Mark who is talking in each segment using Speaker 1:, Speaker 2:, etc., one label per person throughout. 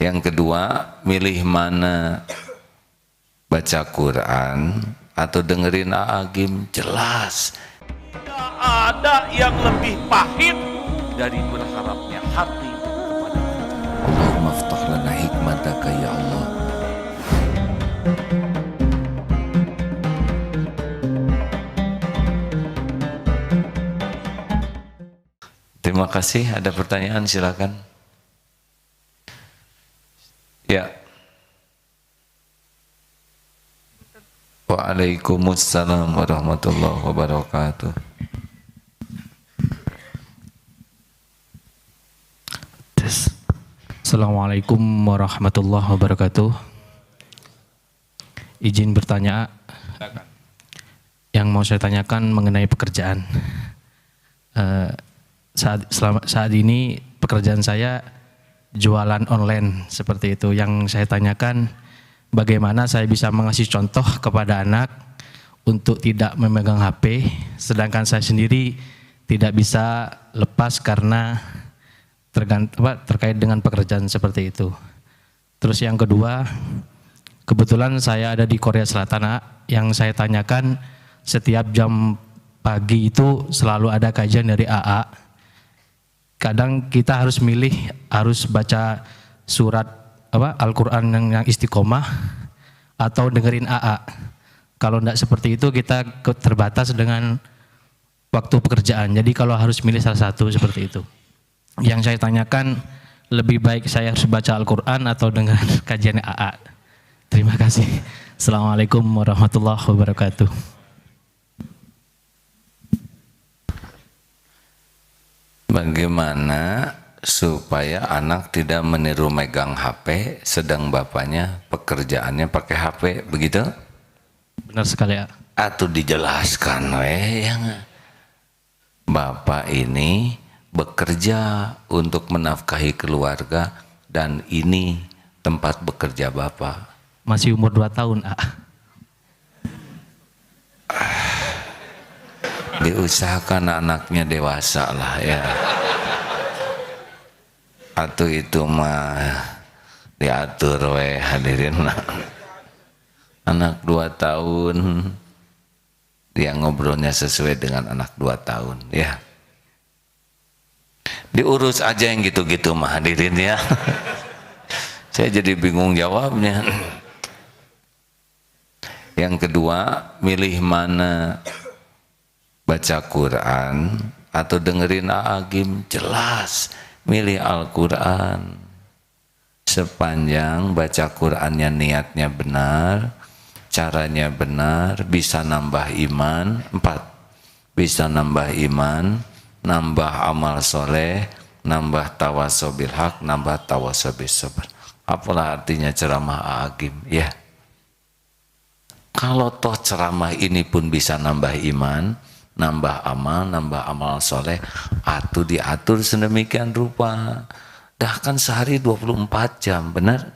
Speaker 1: Yang kedua, milih mana, baca Quran atau dengerin Agim. Jelas
Speaker 2: tidak ada yang lebih pahit dari berharapnya hati kepada Allah.
Speaker 1: Allahumma ftah lana hikmataka ya Allah. Terima kasih. Ada pertanyaan silakan. Ya. Waalaikumsalam warahmatullahi wabarakatuh.
Speaker 3: Assalamualaikum warahmatullahi wabarakatuh. Izin bertanya. Yang mau saya tanyakan mengenai pekerjaan. Saat ini pekerjaan saya jualan online seperti itu. Yang saya tanyakan, bagaimana saya bisa mengasih contoh kepada anak untuk tidak memegang HP, sedangkan saya sendiri tidak bisa lepas karena terkait dengan pekerjaan seperti itu. Terus yang kedua, kebetulan saya ada di Korea Selatan. Yang saya tanyakan, setiap jam pagi itu selalu ada kajian dari AA. Kadang kita harus milih, harus baca surat Al-Quran yang istiqomah atau dengerin AA. Kalau tidak seperti itu kita terbatas dengan waktu pekerjaan. Jadi kalau harus milih salah satu seperti itu. Yang saya tanyakan, lebih baik saya harus baca Al-Quran atau dengar kajian AA. Terima kasih. Assalamualaikum warahmatullahi wabarakatuh.
Speaker 1: Bagaimana supaya anak tidak meniru megang HP sedang bapaknya pekerjaannya pakai HP, begitu?
Speaker 3: Benar sekali ya.
Speaker 1: Atau dijelaskan yang bapak ini bekerja untuk menafkahi keluarga dan ini tempat bekerja bapak.
Speaker 3: Masih umur 2 tahun,
Speaker 1: Diusahakan anaknya dewasa lah ya. Atau itu mah diatur hadirin. Anak 2 tahun dia ngobrolnya sesuai dengan anak 2 tahun ya. Diurus aja yang gitu-gitu mah hadirin ya. Saya jadi bingung jawabnya. Yang kedua, milih mana, baca Quran atau dengerin Agim. Jelas milih Al-Quran. Sepanjang baca Qurannya niatnya benar, caranya benar, bisa nambah iman. 4, bisa nambah iman, nambah amal soleh, nambah tawasobil haq, nambah tawasobil sabar. Apalah artinya ceramah Agim ya. Kalau toh ceramah ini pun bisa nambah iman, nambah amal soleh, atau diatur sedemikian rupa. Dah kan sehari 24 jam, benar?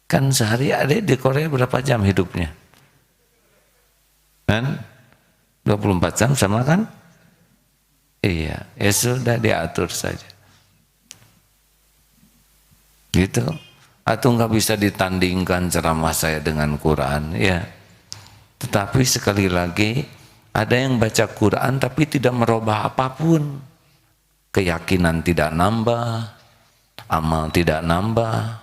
Speaker 1: Kan sehari ada di Korea berapa jam hidupnya? Kan? 24 jam sama kan? Iya, ya sudah diatur saja. Gitu. Atau nggak bisa ditandingkan ceramah saya dengan Quran, ya. Tetapi sekali lagi, ada yang baca Quran tapi tidak merubah apapun. Keyakinan tidak nambah, amal tidak nambah.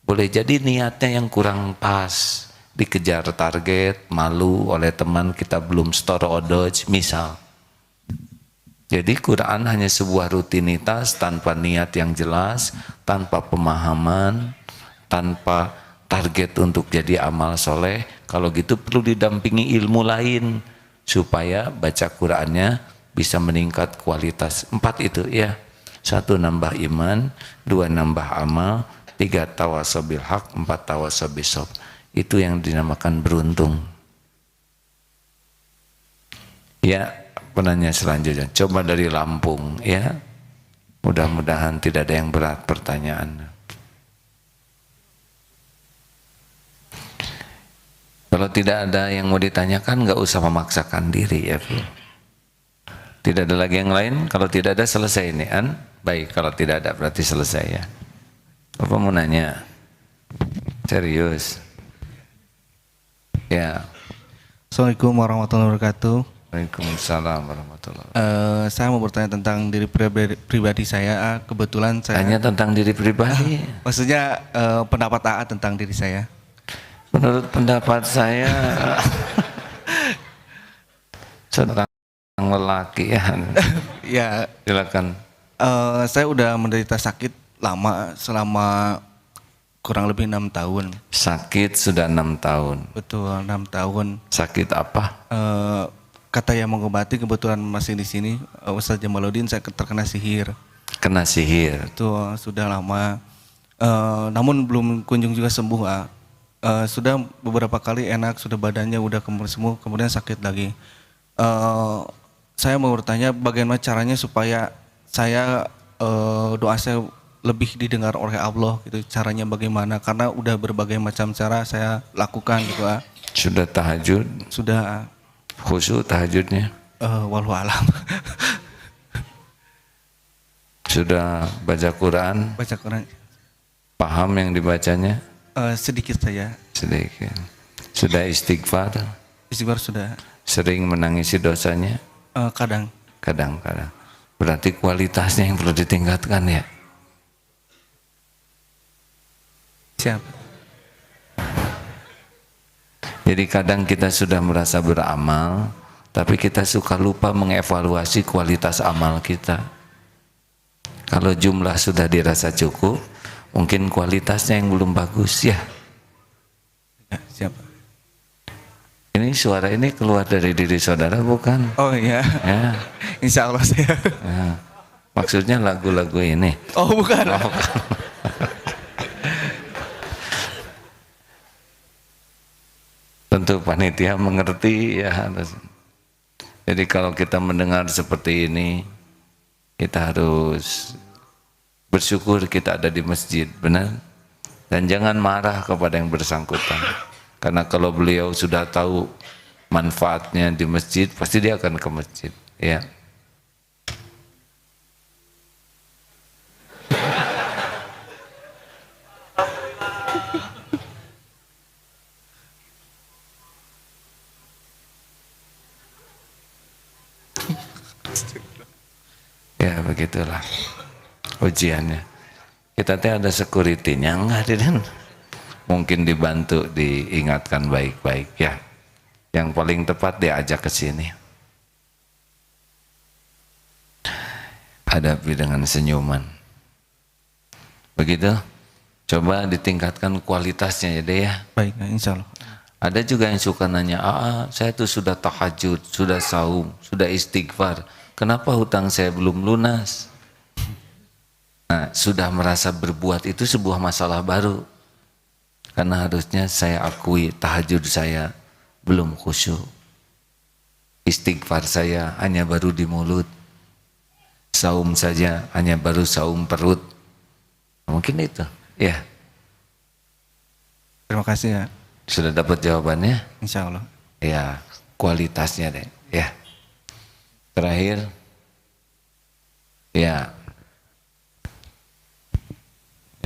Speaker 1: Boleh jadi niatnya yang kurang pas, dikejar target, malu oleh teman kita belum store odoj, misal. Jadi Quran hanya sebuah rutinitas tanpa niat yang jelas, tanpa pemahaman, tanpa target untuk jadi amal soleh. Kalau gitu perlu didampingi ilmu lain supaya baca Qurannya bisa meningkat kualitas. 4 itu ya. 1 nambah iman, 2 nambah amal, 3 tawasobil haq, 4 tawasobil sob. Itu yang dinamakan beruntung. Ya, penanya selanjutnya. Coba dari Lampung ya. Mudah-mudahan tidak ada yang berat pertanyaan. Kalau tidak ada yang mau ditanyakan, nggak usah memaksakan diri ya, Bu. Tidak ada lagi yang lain? Kalau tidak ada selesai ini, Baik, kalau tidak ada berarti selesai ya. Apa mau nanya? Serius? Ya.
Speaker 4: Assalamualaikum warahmatullahi wabarakatuh.
Speaker 1: Waalaikumsalam warahmatullahi wabarakatuh.
Speaker 4: Saya mau bertanya tentang diri pribadi saya. Kebetulan saya
Speaker 1: Tanya tentang diri pribadi.
Speaker 4: maksudnya pendapat AA tentang diri saya.
Speaker 1: Menurut pendapat saya, seorang lelaki ya.
Speaker 4: Ya,
Speaker 1: Silakan.
Speaker 4: saya udah menderita sakit lama selama kurang lebih 6 tahun.
Speaker 1: Sakit sudah 6 tahun.
Speaker 4: Betul, 6 tahun.
Speaker 1: Sakit apa?
Speaker 4: Kata yang mengobati kebetulan masih di sini, Ustaz Jamaluddin, saya terkena sihir.
Speaker 1: Kena sihir.
Speaker 4: Itu sudah lama. Namun belum kunjung juga sembuh. Sudah beberapa kali enak, sudah badannya udah sembuh, kemudian sakit lagi. Saya mau bertanya bagaimana caranya supaya saya doa saya lebih didengar oleh Allah gitu. Caranya bagaimana? Karena udah berbagai macam cara saya lakukan gitu.
Speaker 1: Sudah tahajud?
Speaker 4: Sudah.
Speaker 1: Khusyuk tahajudnya?
Speaker 4: Wallahu alam.
Speaker 1: Sudah baca Quran?
Speaker 4: Baca Quran.
Speaker 1: Paham yang dibacanya?
Speaker 4: Sedikit saja.
Speaker 1: Sedikit. Sudah istighfar?
Speaker 4: Istighfar sudah.
Speaker 1: Sering menangisi dosanya?
Speaker 4: Kadang.
Speaker 1: Kadang-kadang. Berarti kualitasnya yang perlu ditingkatkan ya?
Speaker 4: Siap.
Speaker 1: Jadi kadang kita sudah merasa beramal, tapi kita suka lupa mengevaluasi kualitas amal kita. Kalau jumlah sudah dirasa cukup, mungkin kualitasnya yang belum bagus ya.
Speaker 4: Ya, siap.
Speaker 1: Ini suara ini keluar dari diri saudara bukan?
Speaker 4: Oh iya.
Speaker 1: Ya.
Speaker 4: Insya Allah saya.
Speaker 1: Ya. Maksudnya lagu-lagu ini.
Speaker 4: Oh bukan.
Speaker 1: Oh, bukan. Tentu panitia mengerti ya harus. Jadi kalau kita mendengar seperti ini, kita harus bersyukur kita ada di masjid, benar? Dan jangan marah kepada yang bersangkutan. Karena kalau beliau sudah tahu manfaatnya di masjid, pasti dia akan ke masjid, ya. Ya begitulah ujiannya. Kita teh ada security-nya enggak Deden? Mungkin dibantu diingatkan baik-baik ya. Yang paling tepat diajak ke sini. Hadapi dengan senyuman. Begitu? Coba ditingkatkan kualitasnya ya deh ya.
Speaker 4: Baik, insya Allah.
Speaker 1: Ada juga yang suka nanya, saya tuh sudah tahajud, sudah saum, sudah istighfar. Kenapa hutang saya belum lunas? Nah, sudah merasa berbuat itu sebuah masalah baru. Karena harusnya saya akui tahajud saya belum khusyuk. Istighfar saya hanya baru di mulut. Saum saja hanya baru saum perut. Mungkin itu, ya.
Speaker 4: Terima kasih ya.
Speaker 1: Sudah dapat jawabannya?
Speaker 4: Insya Allah.
Speaker 1: Ya, kualitasnya deh, ya. Terakhir, ya.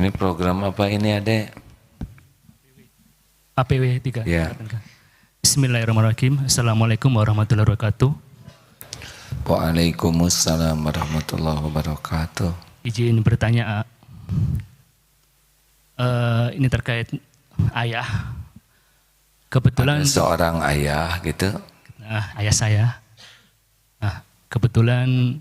Speaker 1: Ini program apa ini adek?
Speaker 5: APW 3.
Speaker 1: Ya.
Speaker 5: Bismillahirrahmanirrahim. Assalamualaikum warahmatullahi wabarakatuh.
Speaker 1: Waalaikumsalam warahmatullahi wabarakatuh.
Speaker 5: Izin bertanya, ini terkait ayah. Kebetulan
Speaker 1: Ada seorang ayah gitu.
Speaker 5: ayah saya. Nah, kebetulan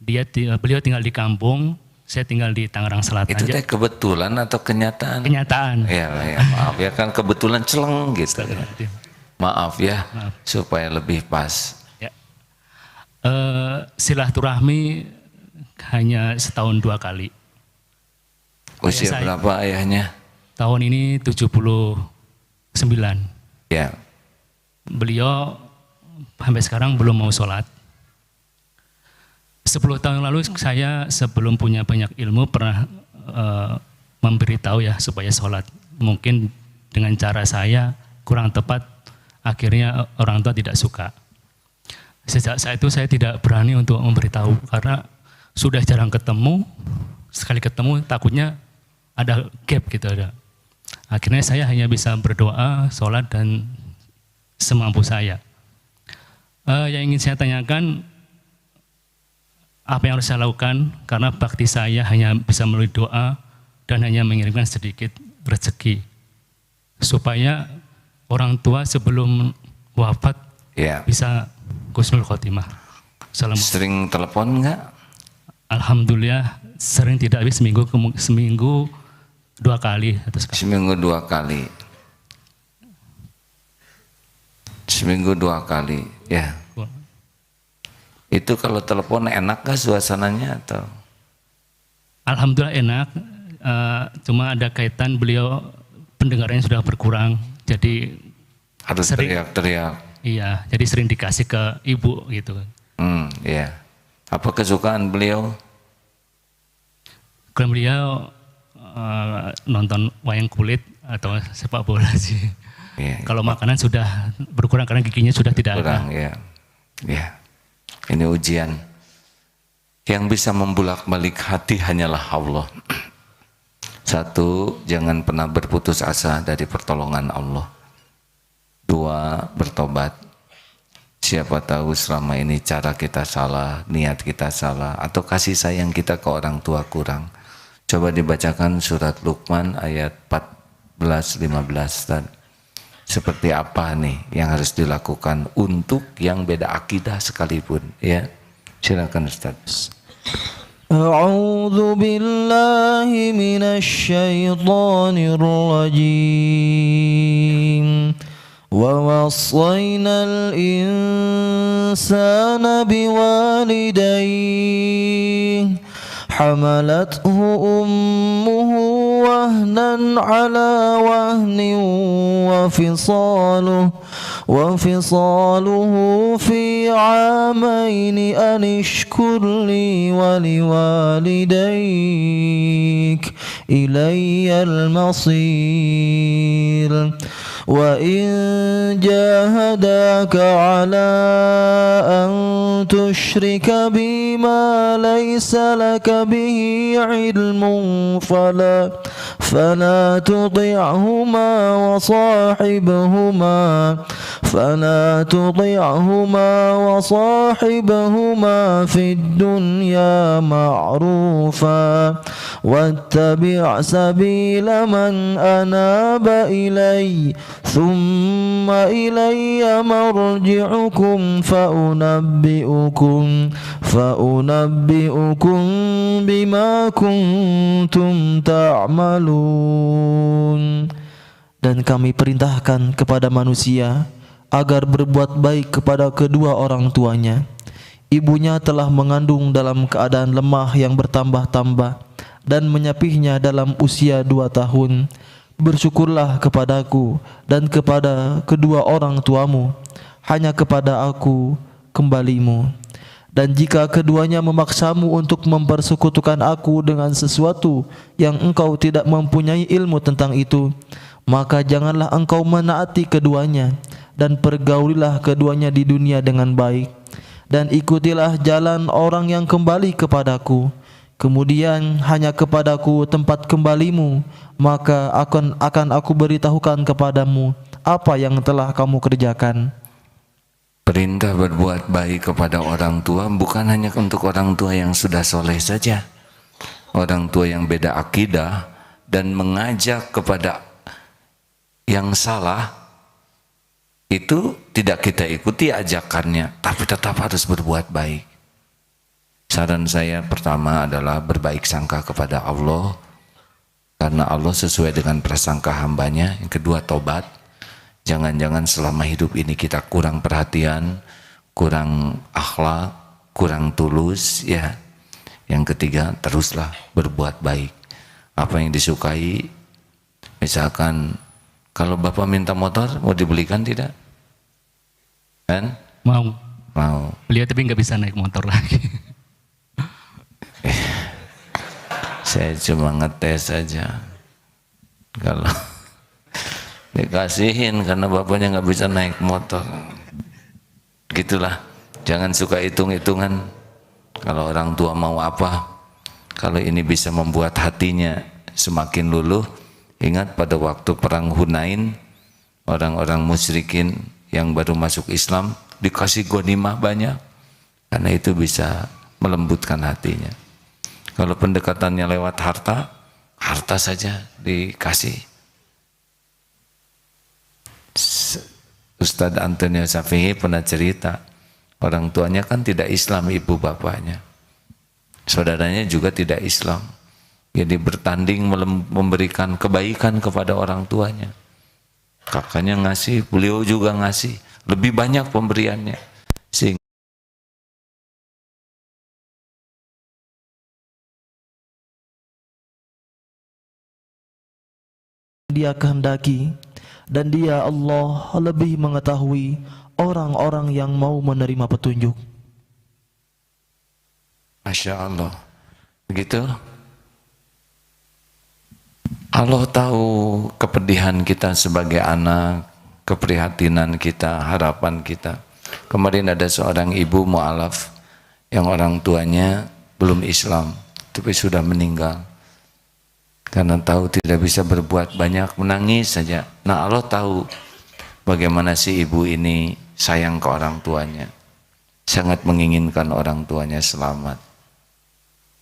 Speaker 5: beliau tinggal di kampung, saya tinggal di Tangerang Selatan.
Speaker 1: Itu teh kebetulan atau kenyataan?
Speaker 5: Kenyataan.
Speaker 1: Ya, maaf ya kan kebetulan celeng gitu. Maaf ya, supaya lebih pas.
Speaker 5: Ya. Silaturahmi hanya setahun 2 kali.
Speaker 1: Usia
Speaker 5: saya-
Speaker 1: berapa ayahnya?
Speaker 5: Tahun ini 79.
Speaker 1: Ya,
Speaker 5: Beliau sampai sekarang belum mau sholat. 10 tahun lalu saya sebelum punya banyak ilmu pernah memberitahu ya supaya sholat. Mungkin dengan cara saya kurang tepat, akhirnya orang tua tidak suka. Sejak saat itu saya tidak berani untuk memberitahu karena sudah jarang ketemu. Sekali ketemu takutnya ada gap gitu ada. Akhirnya saya hanya bisa berdoa, sholat dan semampu saya. Yang ingin saya tanyakan, apa yang harus saya lakukan karena bakti saya hanya bisa melalui doa dan hanya mengirimkan sedikit rezeki supaya orang tua sebelum wafat
Speaker 1: Ya.
Speaker 5: bisa husnul khotimah. Assalamualaikum.
Speaker 1: Sering telepon nggak?
Speaker 5: Alhamdulillah sering, tidak habis seminggu 2 kali atau sekali.
Speaker 1: Seminggu 2 kali. Seminggu 2 kali, ya. Itu kalau telepon enak gak suasananya atau?
Speaker 5: Alhamdulillah enak, cuma ada kaitan beliau pendengarannya sudah berkurang, jadi
Speaker 1: Harus
Speaker 5: sering,
Speaker 1: teriak-teriak.
Speaker 5: iya, jadi sering dikasih ke ibu gitu.
Speaker 1: Iya. Apa kesukaan beliau?
Speaker 5: Kalau beliau nonton wayang kulit atau sepak bola sih.
Speaker 1: Iya.
Speaker 5: Kalau makanan sudah berkurang karena giginya sudah tidak
Speaker 1: Kurang,
Speaker 5: ada.
Speaker 1: ya. Ya. Ini ujian. Yang bisa membulak-balik hati hanyalah Allah. Satu, jangan pernah berputus asa dari pertolongan Allah. 2, bertobat. Siapa tahu selama ini cara kita salah, niat kita salah, atau kasih sayang kita ke orang tua kurang. Coba dibacakan surat Luqman ayat 14-15 tadi. Seperti apa nih yang harus dilakukan untuk yang beda akidah sekalipun, ya. Silakan Ustaz.
Speaker 6: A'udzu billahi minasy syaithanir rajim. Wa wassayna al-insana biwalidayhi hamalathu ummuhu wahnan ala wahnin وفصاله في عامين أن اشكر لي ولوالديك إلي المصير وإن جاهداك على أن تشرك بي ما ليس لك به علم فلا تطعهما وصاحبهما في الدنيا معروفا واتبع سبيل من أناب إلي ثم إلي مرجعكم فأنبئكم بما كنتم تعملون. Dan kami perintahkan kepada manusia agar berbuat baik kepada kedua orang tuanya. Ibunya telah mengandung dalam keadaan lemah yang bertambah-tambah dan menyapihnya dalam usia 2 tahun. Bersyukurlah kepadaku dan kepada kedua orang tuamu, hanya kepada aku kembalimu. Dan jika keduanya memaksamu untuk mempersekutukan aku dengan sesuatu yang engkau tidak mempunyai ilmu tentang itu, maka janganlah engkau menaati keduanya, dan pergaulilah keduanya di dunia dengan baik, dan ikutilah jalan orang yang kembali kepadaku. Kemudian hanya kepadaku tempat kembalimu, maka akan aku beritahukan kepadamu apa yang telah kamu kerjakan.
Speaker 1: Perintah berbuat baik kepada orang tua bukan hanya untuk orang tua yang sudah soleh saja. Orang tua yang beda akidah dan mengajak kepada yang salah, itu tidak kita ikuti ajakannya, tapi tetap harus berbuat baik. Saran saya pertama adalah berbaik sangka kepada Allah, karena Allah sesuai dengan prasangka hambanya. Yang kedua, tobat. Jangan-jangan selama hidup ini kita kurang perhatian, kurang akhlak, kurang tulus, ya. Yang ketiga, teruslah berbuat baik. Apa yang disukai, misalkan kalau Bapak minta motor, mau dibelikan tidak? Kan?
Speaker 5: Mau. Beliau tapi nggak bisa naik motor lagi.
Speaker 1: Saya cuma ngetes saja. Kalau dikasihin karena bapaknya nggak bisa naik motor, gitulah. Jangan suka hitung-hitungan. Kalau orang tua mau apa, kalau ini bisa membuat hatinya semakin luluh. Ingat pada waktu perang Hunain, orang-orang musyrikin yang baru masuk Islam dikasih ghanimah banyak, karena itu bisa melembutkan hatinya. Kalau pendekatannya lewat harta, harta saja dikasih. Ustadz Antonio Safi'i pernah cerita, orang tuanya kan tidak Islam, ibu bapaknya, saudaranya juga tidak Islam, jadi bertanding memberikan kebaikan kepada orang tuanya. Kakaknya ngasih, beliau juga ngasih, lebih banyak pemberiannya, sehingga
Speaker 6: Dia kehendaki, dan Dia Allah lebih mengetahui orang-orang yang mau menerima petunjuk.
Speaker 1: Masya Allah, begitu. Allah tahu kepedihan kita sebagai anak, keprihatinan kita, harapan kita. Kemarin ada seorang ibu mu'alaf yang orang tuanya belum Islam, tapi sudah meninggal. Karena tahu tidak bisa berbuat banyak, menangis saja. Nah, Allah tahu bagaimana si ibu ini sayang ke orang tuanya, sangat menginginkan orang tuanya selamat.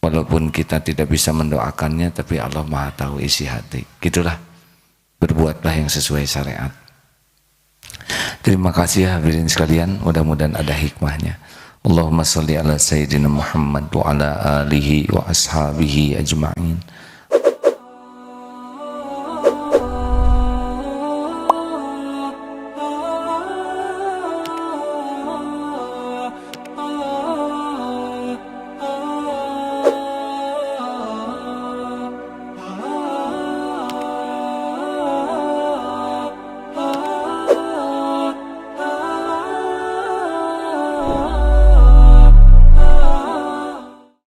Speaker 1: Walaupun kita tidak bisa mendoakannya, tapi Allah Maha tahu isi hati. Gitulah, berbuatlah yang sesuai syariat. Terima kasih hadirin sekalian, mudah-mudahan ada hikmahnya. Allahumma sholli ala sayyidina Muhammad wa ala alihi wa ashabihi ajma'in.